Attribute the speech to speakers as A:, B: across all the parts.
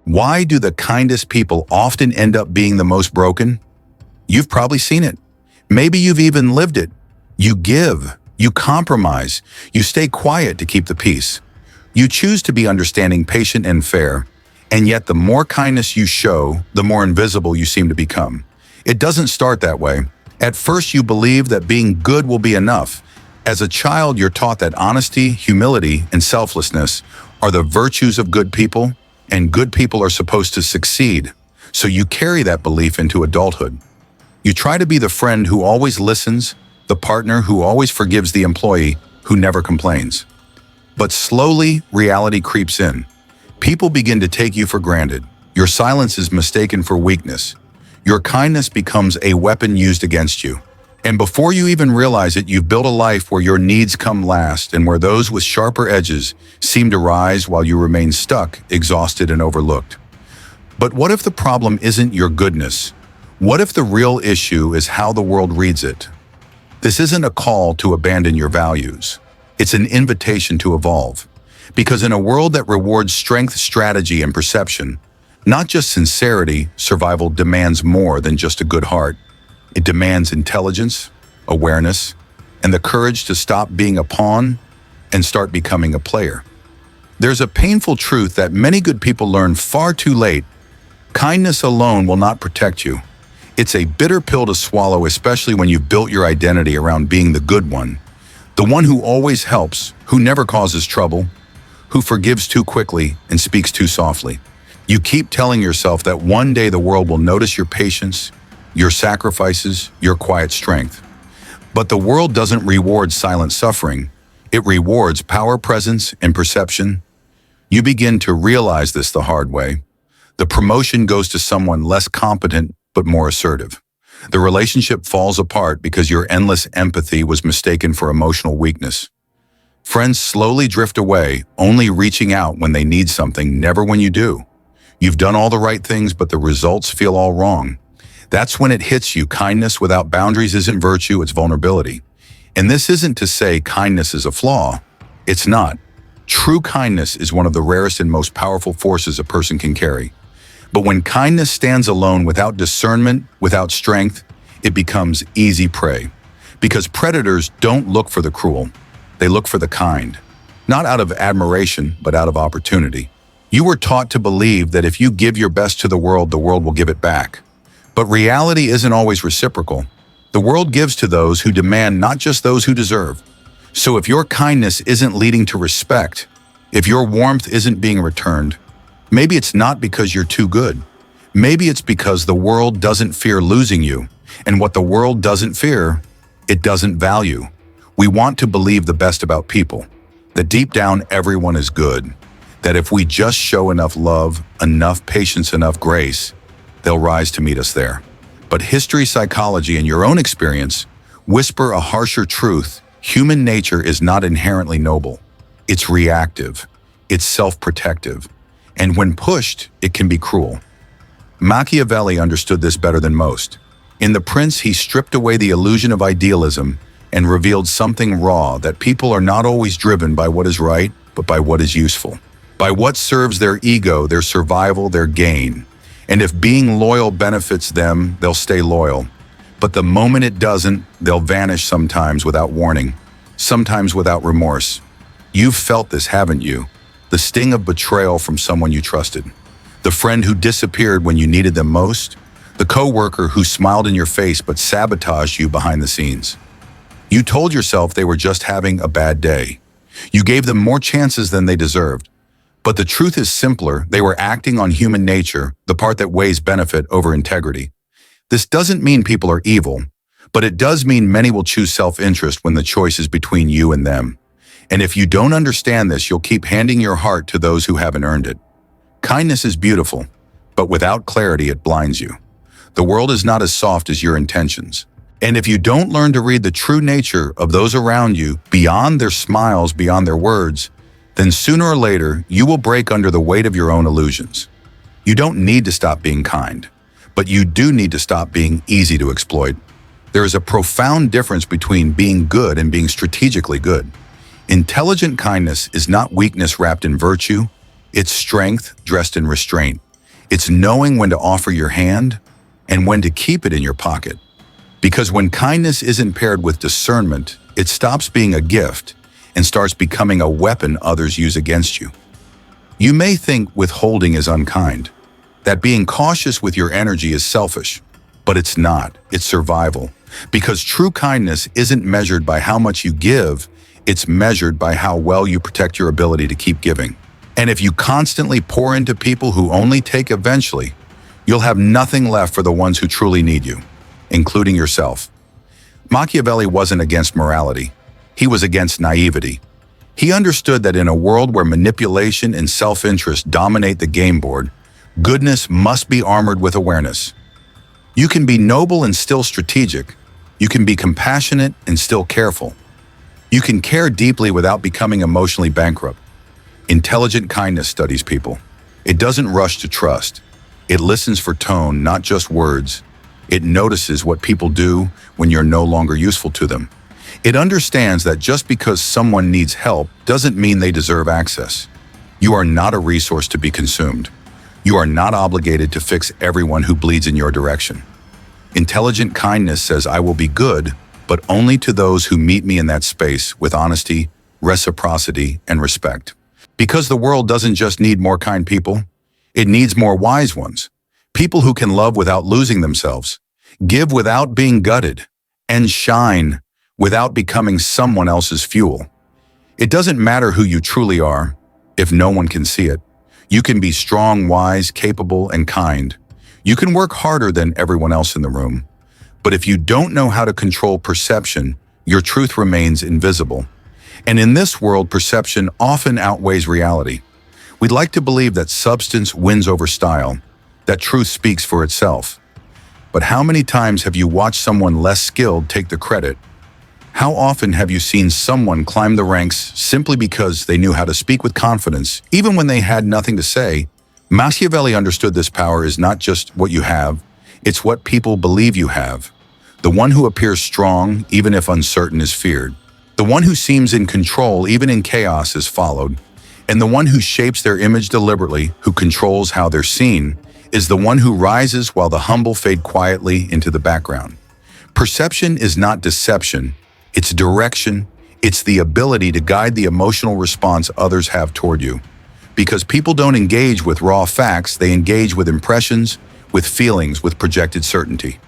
A: Why do the kindest people often end up being the most broken? You've probably seen it. Maybe you've even lived it. You give, you compromise, you stay quiet to keep the peace. You choose to be understanding, patient, and fair, and yet the more kindness you show, the more invisible you seem to become. It doesn't start that way. At first, you believe that being good will be enough. As a child, you're taught that honesty, humility, and selflessness are the virtues of good people, and good people are supposed to succeed. So you carry that belief into adulthood. You try to be the friend who always listens, the partner who always forgives the employee who never complains. But slowly, reality creeps in. People begin to take you for granted. Your silence is mistaken for weakness. Your kindness becomes a weapon used against you. And before you even realize it, you've built a life where your needs come last and where those with sharper edges seem to rise while you remain stuck, exhausted, and overlooked. But what if the problem isn't your goodness? What if the real issue is how the world reads it? This isn't a call to abandon your values. It's an invitation to evolve. Because in a world that rewards strength, strategy, and perception, not just sincerity, survival demands more than just a good heart. It demands intelligence, awareness, and the courage to stop being a pawn and start becoming a player. There's a painful truth that many good people learn far too late. Kindness alone will not protect you. It's a bitter pill to swallow, especially when you've built your identity around being the good one, the one who always helps, who never causes trouble, who forgives too quickly and speaks too softly. You keep telling yourself that one day the world will notice your patience, your sacrifices, your quiet strength. But the world doesn't reward silent suffering. It rewards power, presence, and perception. You begin to realize this the hard way. The promotion goes to someone less competent but more assertive. The relationship falls apart because your endless empathy was mistaken for emotional weakness. Friends slowly drift away, only reaching out when they need something, never when you do. You've done all the right things, but the results feel all wrong. That's when it hits you. Kindness without boundaries isn't virtue, it's vulnerability. And this isn't to say kindness is a flaw. It's not. True kindness is one of the rarest and most powerful forces a person can carry. But when kindness stands alone without discernment, without strength, it becomes easy prey. Because predators don't look for the cruel. They look for the kind. Not out of admiration, but out of opportunity. You were taught to believe that if you give your best to the world will give it back. But reality isn't always reciprocal. The world gives to those who demand, not just those who deserve. So if your kindness isn't leading to respect, if your warmth isn't being returned, maybe it's not because you're too good. Maybe it's because the world doesn't fear losing you. And what the world doesn't fear, it doesn't value. We want to believe the best about people, that deep down everyone is good, that if we just show enough love, enough patience, enough grace, they'll rise to meet us there. But history, psychology, and your own experience whisper a harsher truth. Human nature is not inherently noble. It's reactive. It's self-protective. And when pushed, it can be cruel. Machiavelli understood this better than most. In The Prince, he stripped away the illusion of idealism and revealed something raw, that people are not always driven by what is right, but by what is useful. By what serves their ego, their survival, their gain. And if being loyal benefits them, they'll stay loyal. But the moment it doesn't, they'll vanish, sometimes without warning, sometimes without remorse. You've felt this, haven't you? The sting of betrayal from someone you trusted. The friend who disappeared when you needed them most. The coworker who smiled in your face but sabotaged you behind the scenes. You told yourself they were just having a bad day. You gave them more chances than they deserved. But the truth is simpler. They were acting on human nature, the part that weighs benefit over integrity. This doesn't mean people are evil, but it does mean many will choose self-interest when the choice is between you and them. And if you don't understand this, you'll keep handing your heart to those who haven't earned it. Kindness is beautiful, but without clarity, it blinds you. The world is not as soft as your intentions. And if you don't learn to read the true nature of those around you, beyond their smiles, beyond their words, then sooner or later, you will break under the weight of your own illusions. You don't need to stop being kind, but you do need to stop being easy to exploit. There is a profound difference between being good and being strategically good. Intelligent kindness is not weakness wrapped in virtue, it's strength dressed in restraint. It's knowing when to offer your hand and when to keep it in your pocket. Because when kindness isn't paired with discernment, it stops being a gift and starts becoming a weapon others use against you. You may think withholding is unkind, that being cautious with your energy is selfish, but it's not. It's survival. Because true kindness isn't measured by how much you give, it's measured by how well you protect your ability to keep giving. And if you constantly pour into people who only take eventually, you'll have nothing left for the ones who truly need you, including yourself. Machiavelli wasn't against morality. He was against naivety. He understood that in a world where manipulation and self-interest dominate the game board, goodness must be armored with awareness. You can be noble and still strategic. You can be compassionate and still careful. You can care deeply without becoming emotionally bankrupt. Intelligent kindness studies people. It doesn't rush to trust. It listens for tone, not just words. It notices what people do when you're no longer useful to them. It understands that just because someone needs help doesn't mean they deserve access. You are not a resource to be consumed. You are not obligated to fix everyone who bleeds in your direction. Intelligent kindness says, I will be good, but only to those who meet me in that space with honesty, reciprocity, and respect. Because the world doesn't just need more kind people, it needs more wise ones. People who can love without losing themselves, give without being gutted, and shine without becoming someone else's fuel. It doesn't matter who you truly are if no one can see it. You can be strong, wise, capable, and kind. You can work harder than everyone else in the room. But if you don't know how to control perception, your truth remains invisible. And in this world, perception often outweighs reality. We'd like to believe that substance wins over style, that truth speaks for itself. But how many times have you watched someone less skilled take the credit? How often have you seen someone climb the ranks simply because they knew how to speak with confidence, even when they had nothing to say? Machiavelli understood this power is not just what you have, it's what people believe you have. The one who appears strong, even if uncertain, is feared. The one who seems in control, even in chaos, is followed. And the one who shapes their image deliberately, who controls how they're seen, is the one who rises while the humble fade quietly into the background. Perception is not deception. It's direction. It's the ability to guide the emotional response others have toward you. Because people don't engage with raw facts, they engage with impressions, with feelings, with projected certainty.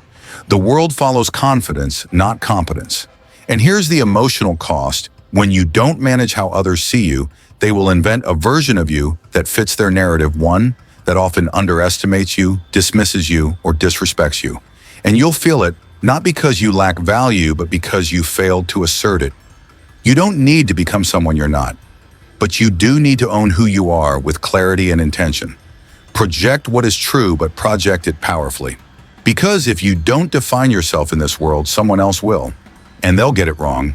A: The world follows confidence, not competence. And here's the emotional cost. When you don't manage how others see you, they will invent a version of you that fits their narrative, one that often underestimates you, dismisses you, or disrespects you. And you'll feel it, not because you lack value, but because you failed to assert it. You don't need to become someone you're not, but you do need to own who you are with clarity and intention. Project what is true, but project it powerfully. Because if you don't define yourself in this world, someone else will, and they'll get it wrong.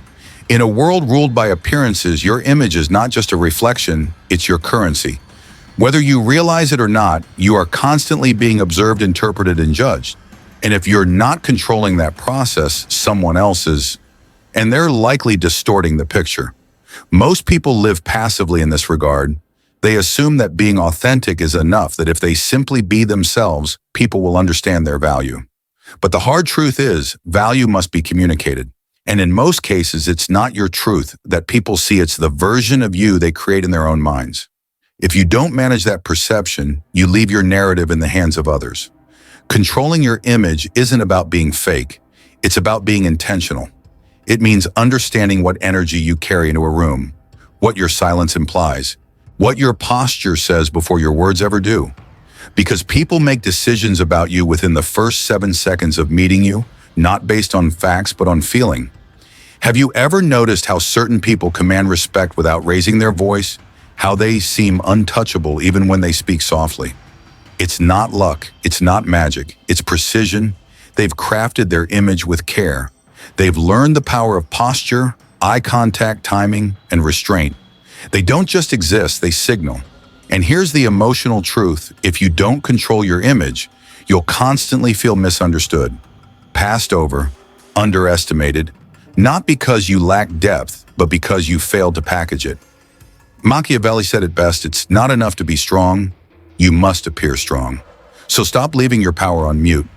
A: In a world ruled by appearances, your image is not just a reflection, it's your currency. Whether you realize it or not, you are constantly being observed, interpreted, and judged. And if you're not controlling that process, someone else is, and they're likely distorting the picture. Most people live passively in this regard. They assume that being authentic is enough, that if they simply be themselves, people will understand their value. But the hard truth is, value must be communicated. And in most cases, it's not your truth that people see, it's the version of you they create in their own minds. If you don't manage that perception, you leave your narrative in the hands of others. Controlling your image isn't about being fake. It's about being intentional. It means understanding what energy you carry into a room, what your silence implies, what your posture says before your words ever do. Because people make decisions about you within the first 7 seconds of meeting you, not based on facts, but on feeling. Have you ever noticed how certain people command respect without raising their voice? How they seem untouchable even when they speak softly? It's not luck, it's not magic, it's precision. They've crafted their image with care. They've learned the power of posture, eye contact, timing, and restraint. They don't just exist, they signal. And here's the emotional truth. If you don't control your image, you'll constantly feel misunderstood, passed over, underestimated, not because you lack depth, but because you failed to package it. Machiavelli said it best, it's not enough to be strong, you must appear strong. So stop leaving your power on mute.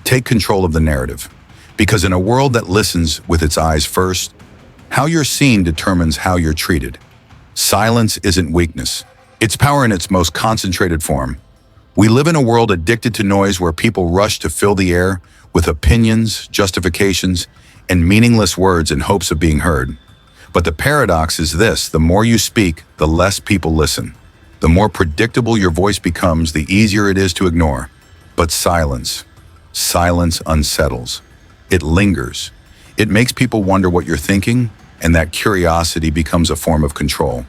A: Take control of the narrative. Because in a world that listens with its eyes first, how you're seen determines how you're treated. Silence isn't weakness. It's power in its most concentrated form. We live in a world addicted to noise where people rush to fill the air with opinions, justifications, and meaningless words in hopes of being heard. But the paradox is this: the more you speak, the less people listen. The more predictable your voice becomes, the easier it is to ignore. But silence unsettles. It lingers. It makes people wonder what you're thinking, and that curiosity becomes a form of control.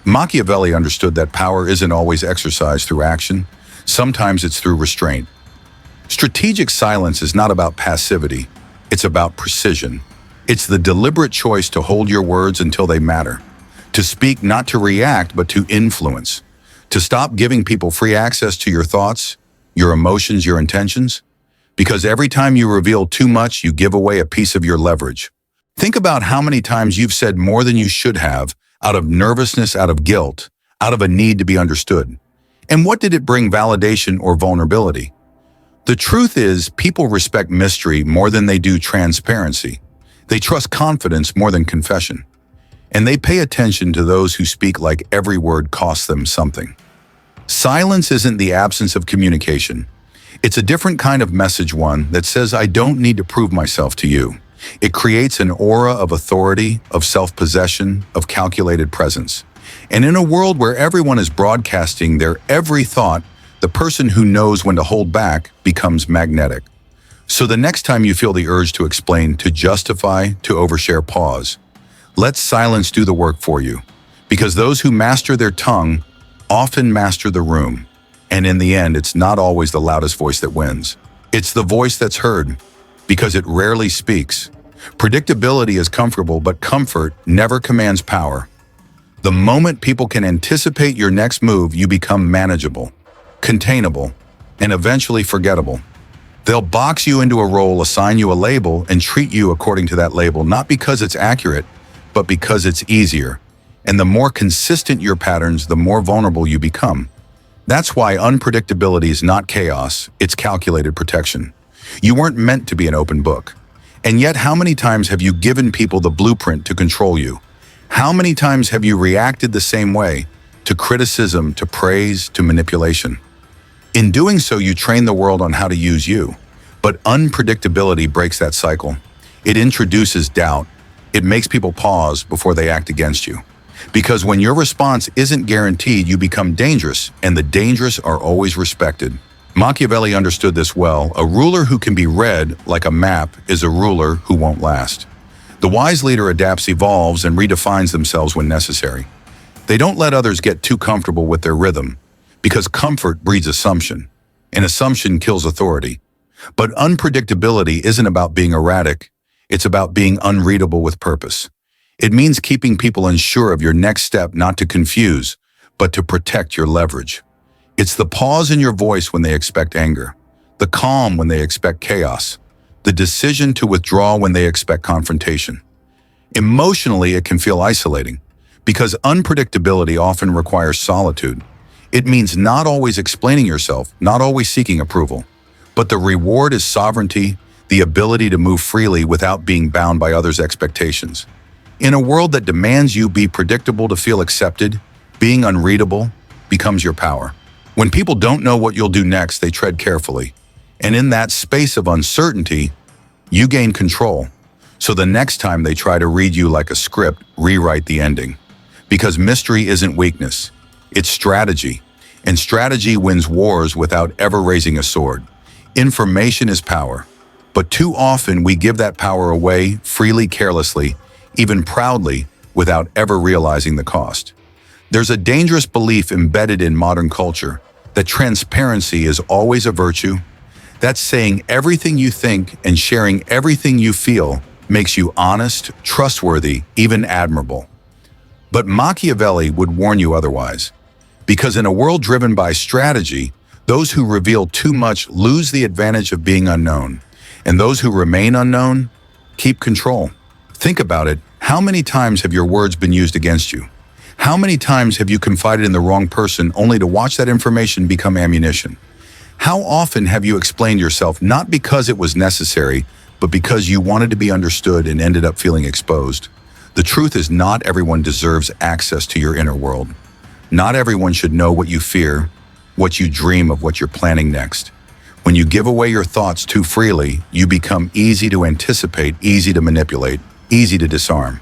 A: Machiavelli understood that power isn't always exercised through action. Sometimes it's through restraint. Strategic silence is not about passivity. It's about precision. It's the deliberate choice to hold your words until they matter. To speak not to react, but to influence. To stop giving people free access to your thoughts, your emotions, your intentions. Because every time you reveal too much, you give away a piece of your leverage. Think about how many times you've said more than you should have, out of nervousness, out of guilt, out of a need to be understood. And what did it bring? Validation or vulnerability? The truth is, people respect mystery more than they do transparency. They trust confidence more than confession. And they pay attention to those who speak like every word costs them something. Silence isn't the absence of communication. It's a different kind of message, one that says, I don't need to prove myself to you. It creates an aura of authority, of self-possession, of calculated presence. And in a world where everyone is broadcasting their every thought, the person who knows when to hold back becomes magnetic. So the next time you feel the urge to explain, to justify, to overshare, pause. Let silence do the work for you. Because those who master their tongue often master the room. And in the end, it's not always the loudest voice that wins. It's the voice that's heard, because it rarely speaks. Predictability is comfortable, but comfort never commands power. The moment people can anticipate your next move, you become manageable, containable, and eventually forgettable. They'll box you into a role, assign you a label, and treat you according to that label, not because it's accurate, but because it's easier. And the more consistent your patterns, the more vulnerable you become. That's why unpredictability is not chaos, it's calculated protection. You weren't meant to be an open book. And yet, how many times have you given people the blueprint to control you? How many times have you reacted the same way, to criticism, to praise, to manipulation? In doing so, you train the world on how to use you. But unpredictability breaks that cycle. It introduces doubt. It makes people pause before they act against you. Because when your response isn't guaranteed, you become dangerous, and the dangerous are always respected. Machiavelli understood this well. A ruler who can be read like a map is a ruler who won't last. The wise leader adapts, evolves, and redefines themselves when necessary. They don't let others get too comfortable with their rhythm, because comfort breeds assumption, and assumption kills authority. But unpredictability isn't about being erratic. It's about being unreadable with purpose. It means keeping people unsure of your next step, not to confuse, but to protect your leverage. It's the pause in your voice when they expect anger, the calm when they expect chaos, the decision to withdraw when they expect confrontation. Emotionally, it can feel isolating, because unpredictability often requires solitude. It means not always explaining yourself, not always seeking approval. But the reward is sovereignty, the ability to move freely without being bound by others' expectations. In a world that demands you be predictable to feel accepted, being unreadable becomes your power. When people don't know what you'll do next, they tread carefully. And in that space of uncertainty, you gain control. So the next time they try to read you like a script, rewrite the ending. Because mystery isn't weakness, it's strategy. And strategy wins wars without ever raising a sword. Information is power. But too often we give that power away freely, carelessly, even proudly, without ever realizing the cost. There's a dangerous belief embedded in modern culture that transparency is always a virtue. That's saying everything you think and sharing everything you feel makes you honest, trustworthy, even admirable. But Machiavelli would warn you otherwise. Because in a world driven by strategy, those who reveal too much lose the advantage of being unknown. And those who remain unknown keep control. Think about it. How many times have your words been used against you? How many times have you confided in the wrong person only to watch that information become ammunition? How often have you explained yourself not because it was necessary, but because you wanted to be understood and ended up feeling exposed? The truth is, not everyone deserves access to your inner world. Not everyone should know what you fear, what you dream of, what you're planning next. When you give away your thoughts too freely, you become easy to anticipate, easy to manipulate, easy to disarm.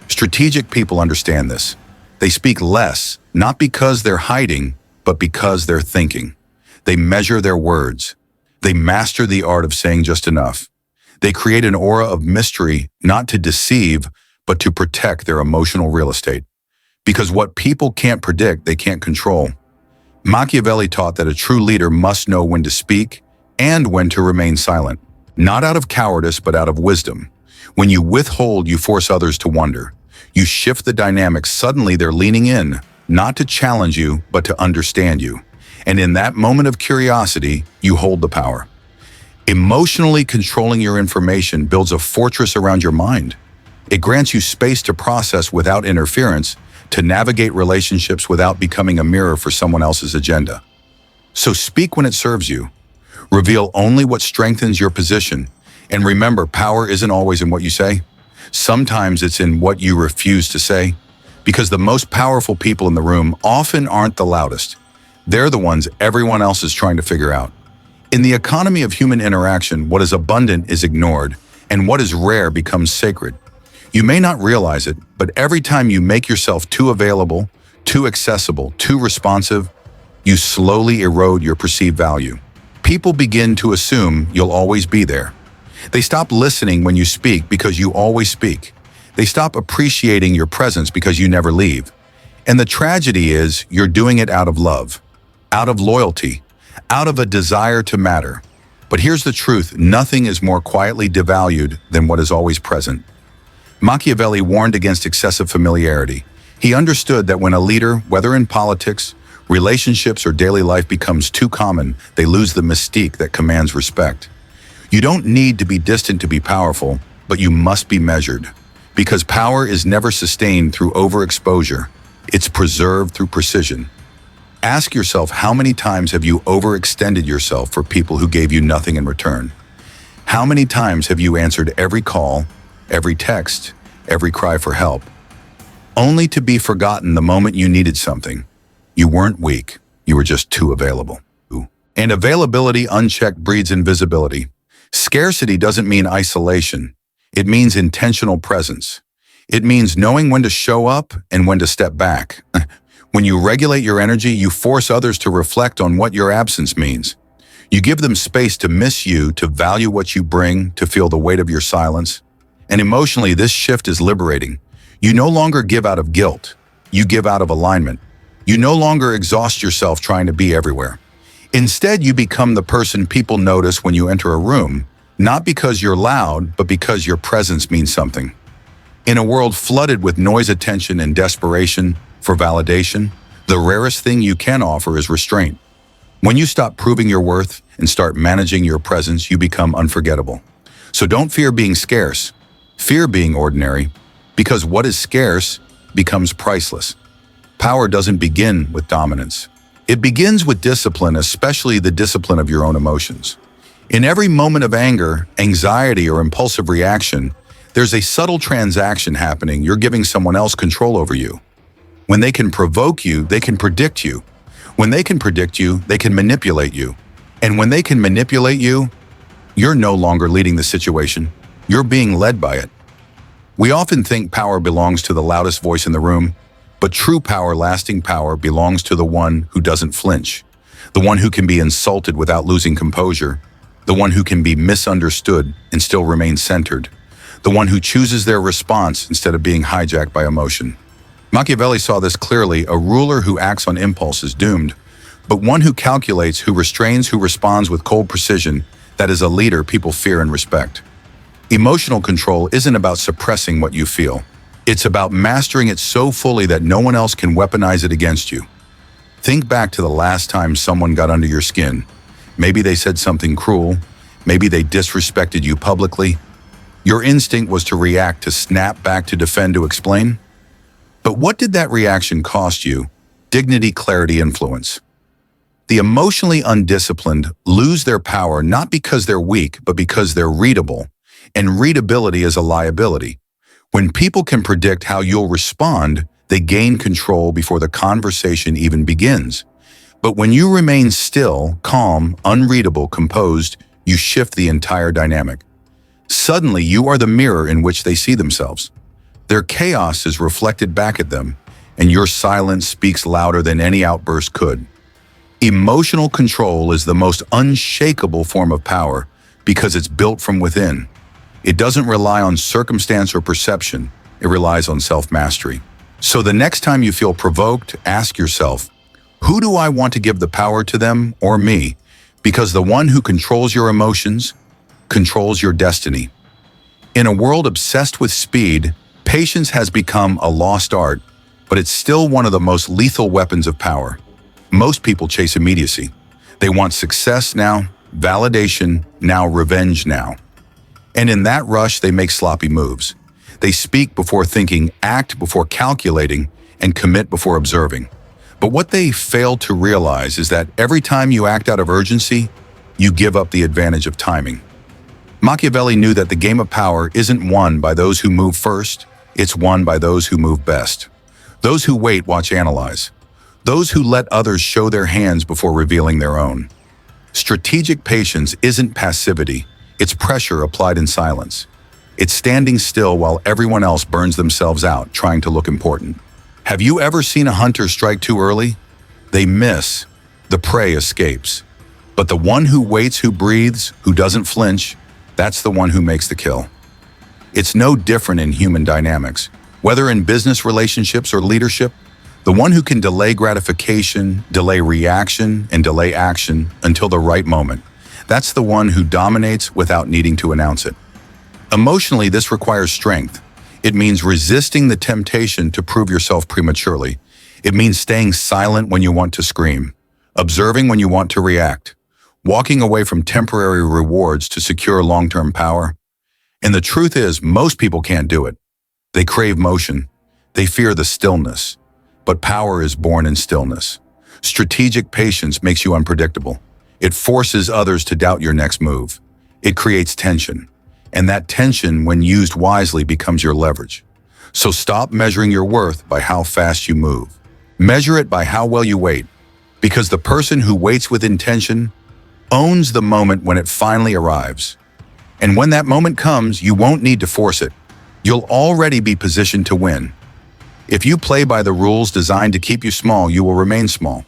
A: Strategic people understand this. They speak less, not because they're hiding, but because they're thinking. They measure their words. They master the art of saying just enough. They create an aura of mystery, not to deceive, but to protect their emotional real estate. Because what people can't predict, they can't control. Machiavelli taught that a true leader must know when to speak and when to remain silent, not out of cowardice, but out of wisdom. When you withhold, you force others to wonder. You shift the dynamics. Suddenly they're leaning in, not to challenge you, but to understand you. And in that moment of curiosity, you hold the power. Emotionally controlling your information builds a fortress around your mind. It grants you space to process without interference, to navigate relationships without becoming a mirror for someone else's agenda. So speak when it serves you. Reveal only what strengthens your position. And remember, power isn't always in what you say. Sometimes it's in what you refuse to say. Because the most powerful people in the room often aren't the loudest. They're the ones everyone else is trying to figure out. In the economy of human interaction, what is abundant is ignored, and what is rare becomes sacred. You may not realize it, but every time you make yourself too available, too accessible, too responsive, you slowly erode your perceived value. People begin to assume you'll always be there. They stop listening when you speak because you always speak. They stop appreciating your presence because you never leave. And the tragedy is, you're doing it out of love, out of loyalty, out of a desire to matter. But here's the truth: nothing is more quietly devalued than what is always present. Machiavelli warned against excessive familiarity. He understood that when a leader, whether in politics, relationships, or daily life, becomes too common, they lose the mystique that commands respect. You don't need to be distant to be powerful, but you must be measured. Because power is never sustained through overexposure. It's preserved through precision. Ask yourself, how many times have you overextended yourself for people who gave you nothing in return? How many times have you answered every call, every text, every cry for help, only to be forgotten the moment you needed something? You weren't weak, you were just too available. And availability unchecked breeds invisibility. Scarcity doesn't mean isolation. It means intentional presence. It means knowing when to show up and when to step back. When you regulate your energy, you force others to reflect on what your absence means. You give them space to miss you, to value what you bring, to feel the weight of your silence. And emotionally, this shift is liberating. You no longer give out of guilt. You give out of alignment. You no longer exhaust yourself trying to be everywhere. Instead, you become the person people notice when you enter a room, not because you're loud, but because your presence means something. In a world flooded with noise, attention, and desperation for validation, the rarest thing you can offer is restraint. When you stop proving your worth and start managing your presence, you become unforgettable. So don't fear being scarce. Fear being ordinary, because what is scarce becomes priceless. Power doesn't begin with dominance. It begins with discipline, especially the discipline of your own emotions. In every moment of anger, anxiety, or impulsive reaction, there's a subtle transaction happening. You're giving someone else control over you. When they can provoke you, they can predict you. When they can predict you, they can manipulate you. And when they can manipulate you, you're no longer leading the situation. You're being led by it. We often think power belongs to the loudest voice in the room, but true power, lasting power, belongs to the one who doesn't flinch, the one who can be insulted without losing composure, the one who can be misunderstood and still remain centered, the one who chooses their response instead of being hijacked by emotion. Machiavelli saw this clearly. A ruler who acts on impulse is doomed, but one who calculates, who restrains, who responds with cold precision, that is a leader people fear and respect. Emotional control isn't about suppressing what you feel. It's about mastering it so fully that no one else can weaponize it against you. Think back to the last time someone got under your skin. Maybe they said something cruel. Maybe they disrespected you publicly. Your instinct was to react, to snap back, to defend, to explain. But what did that reaction cost you? Dignity, clarity, influence. The emotionally undisciplined lose their power not because they're weak, but because they're readable. And readability is a liability. When people can predict how you'll respond, they gain control before the conversation even begins. But when you remain still, calm, unreadable, composed, you shift the entire dynamic. Suddenly, you are the mirror in which they see themselves. Their chaos is reflected back at them, and your silence speaks louder than any outburst could. Emotional control is the most unshakable form of power because it's built from within. It doesn't rely on circumstance or perception, it relies on self-mastery. So the next time you feel provoked, ask yourself, who do I want to give the power to, them or me? Because the one who controls your emotions controls your destiny. In a world obsessed with speed, patience has become a lost art, but it's still one of the most lethal weapons of power. Most people chase immediacy. They want success now, validation now, revenge now. And in that rush, they make sloppy moves. They speak before thinking, act before calculating, and commit before observing. But what they fail to realize is that every time you act out of urgency, you give up the advantage of timing. Machiavelli knew that the game of power isn't won by those who move first, it's won by those who move best. Those who wait watch analyze. Those who let others show their hands before revealing their own. Strategic patience isn't passivity, it's pressure applied in silence. It's standing still while everyone else burns themselves out, trying to look important. Have you ever seen a hunter strike too early? They miss. The prey escapes. But the one who waits, who breathes, who doesn't flinch, that's the one who makes the kill. It's no different in human dynamics. Whether in business relationships or leadership, the one who can delay gratification, delay reaction, and delay action until the right moment, that's the one who dominates without needing to announce it. Emotionally, this requires strength. It means resisting the temptation to prove yourself prematurely. It means staying silent when you want to scream, observing when you want to react, walking away from temporary rewards to secure long-term power. And the truth is, most people can't do it. They crave motion. They fear the stillness. But power is born in stillness. Strategic patience makes you unpredictable. It forces others to doubt your next move. It creates tension. And that tension, when used wisely, becomes your leverage. So stop measuring your worth by how fast you move. Measure it by how well you wait. Because the person who waits with intention owns the moment when it finally arrives. And when that moment comes, you won't need to force it. You'll already be positioned to win. If you play by the rules designed to keep you small, you will remain small.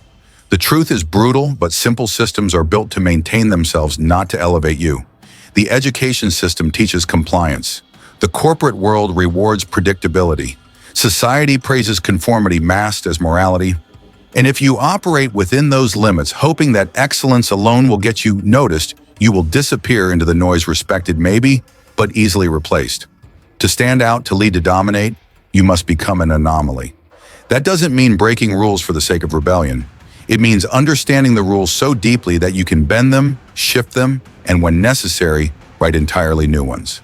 A: The truth is brutal, but simple systems are built to maintain themselves, not to elevate you. The education system teaches compliance. The corporate world rewards predictability. Society praises conformity masked as morality. And if you operate within those limits, hoping that excellence alone will get you noticed, you will disappear into the noise, respected maybe, but easily replaced. To stand out, to lead, to dominate, you must become an anomaly. That doesn't mean breaking rules for the sake of rebellion. It means understanding the rules so deeply that you can bend them, shift them, and when necessary, write entirely new ones.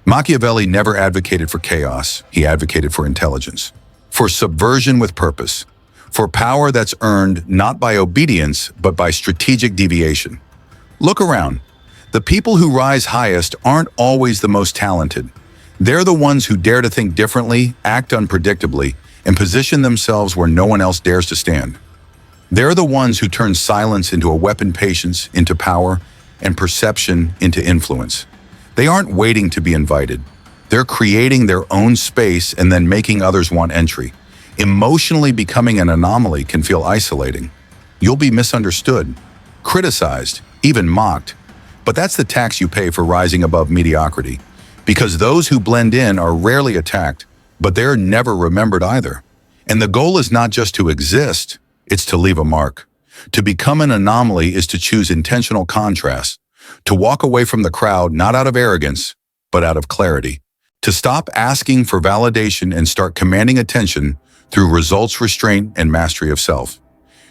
A: Machiavelli never advocated for chaos, he advocated for intelligence, for subversion with purpose, for power that's earned not by obedience, but by strategic deviation. Look around. The people who rise highest aren't always the most talented. They're the ones who dare to think differently, act unpredictably, and position themselves where no one else dares to stand. They're the ones who turn silence into a weapon, patience into power, and perception into influence. They aren't waiting to be invited. They're creating their own space and then making others want entry. Emotionally becoming an anomaly can feel isolating. You'll be misunderstood, criticized, even mocked. But that's the tax you pay for rising above mediocrity. Because those who blend in are rarely attacked, but they're never remembered either. And the goal is not just to exist, it's to leave a mark. To become an anomaly is to choose intentional contrast, to walk away from the crowd not out of arrogance, but out of clarity. To stop asking for validation and start commanding attention through results, restraint, and mastery of self.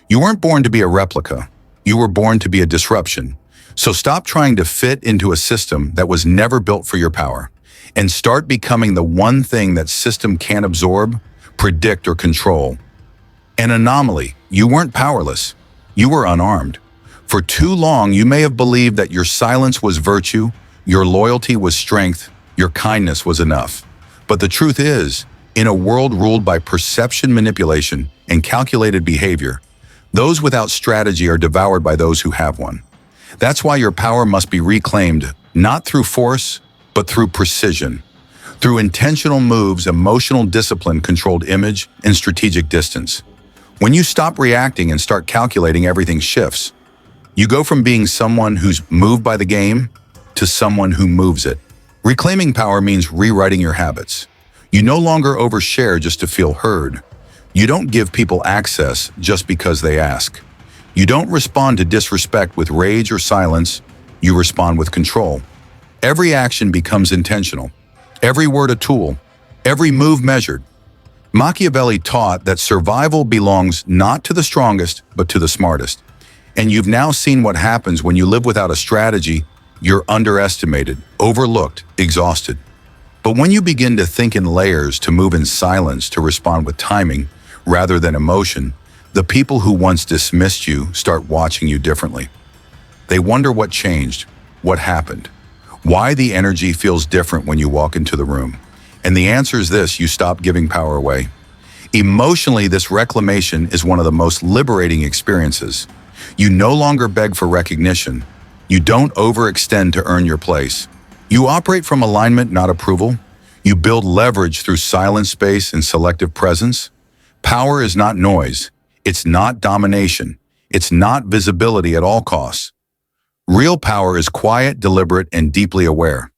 A: You weren't born to be a replica. You were born to be a disruption. So stop trying to fit into a system that was never built for your power, and start becoming the one thing that system can't absorb, predict, or control. An anomaly. You weren't powerless. You were unarmed. For too long, you may have believed that your silence was virtue, your loyalty was strength, your kindness was enough. But the truth is, in a world ruled by perception manipulation and calculated behavior, those without strategy are devoured by those who have one. That's why your power must be reclaimed, not through force, but through precision. Through intentional moves, emotional discipline, controlled image, and strategic distance. When you stop reacting and start calculating, everything shifts. You go from being someone who's moved by the game to someone who moves it. Reclaiming power means rewriting your habits. You no longer overshare just to feel heard. You don't give people access just because they ask. You don't respond to disrespect with rage or silence. You respond with control. Every action becomes intentional. Every word a tool. Every move measured. Machiavelli taught that survival belongs not to the strongest, but to the smartest. And you've now seen what happens when you live without a strategy. You're underestimated, overlooked, exhausted. But when you begin to think in layers, to move in silence, to respond with timing rather than emotion, the people who once dismissed you start watching you differently. They wonder what changed, what happened, why the energy feels different when you walk into the room. And the answer is this: you stop giving power away. Emotionally, this reclamation is one of the most liberating experiences. You no longer beg for recognition. You don't overextend to earn your place. You operate from alignment, not approval. You build leverage through silent space and selective presence. Power is not noise. It's not domination. It's not visibility at all costs. Real power is quiet, deliberate, and deeply aware.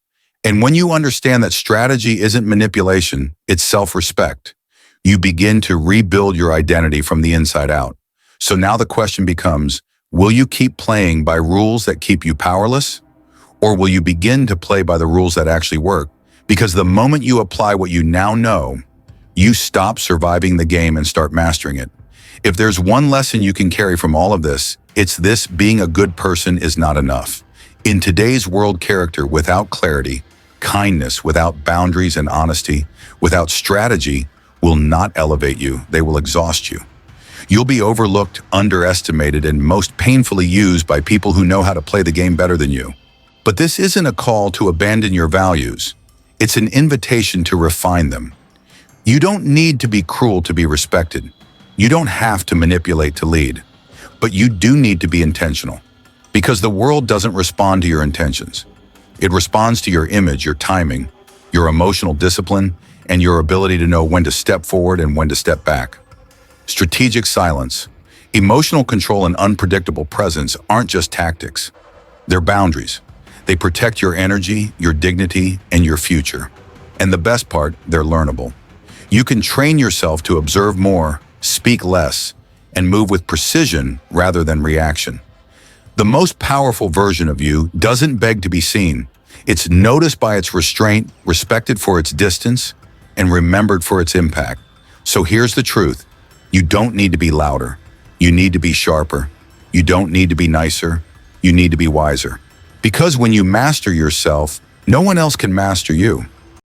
A: And when you understand that strategy isn't manipulation, it's self-respect, you begin to rebuild your identity from the inside out. So now the question becomes, will you keep playing by rules that keep you powerless? Or will you begin to play by the rules that actually work? Because the moment you apply what you now know, you stop surviving the game and start mastering it. If there's one lesson you can carry from all of this, it's this: being a good person is not enough. In today's world, character without clarity, kindness without boundaries and honesty, without strategy, will not elevate you. They will exhaust you. You'll be overlooked, underestimated, and most painfully used by people who know how to play the game better than you. But this isn't a call to abandon your values. It's an invitation to refine them. You don't need to be cruel to be respected. You don't have to manipulate to lead. But you do need to be intentional. Because the world doesn't respond to your intentions. It responds to your image, your timing, your emotional discipline, and your ability to know when to step forward and when to step back. Strategic silence, emotional control, and unpredictable presence aren't just tactics. They're boundaries. They protect your energy, your dignity, and your future. And the best part, they're learnable. You can train yourself to observe more, speak less, and move with precision rather than reaction. The most powerful version of you doesn't beg to be seen. It's noticed by its restraint, respected for its distance, and remembered for its impact. So here's the truth. You don't need to be louder. You need to be sharper. You don't need to be nicer. You need to be wiser. Because when you master yourself, no one else can master you.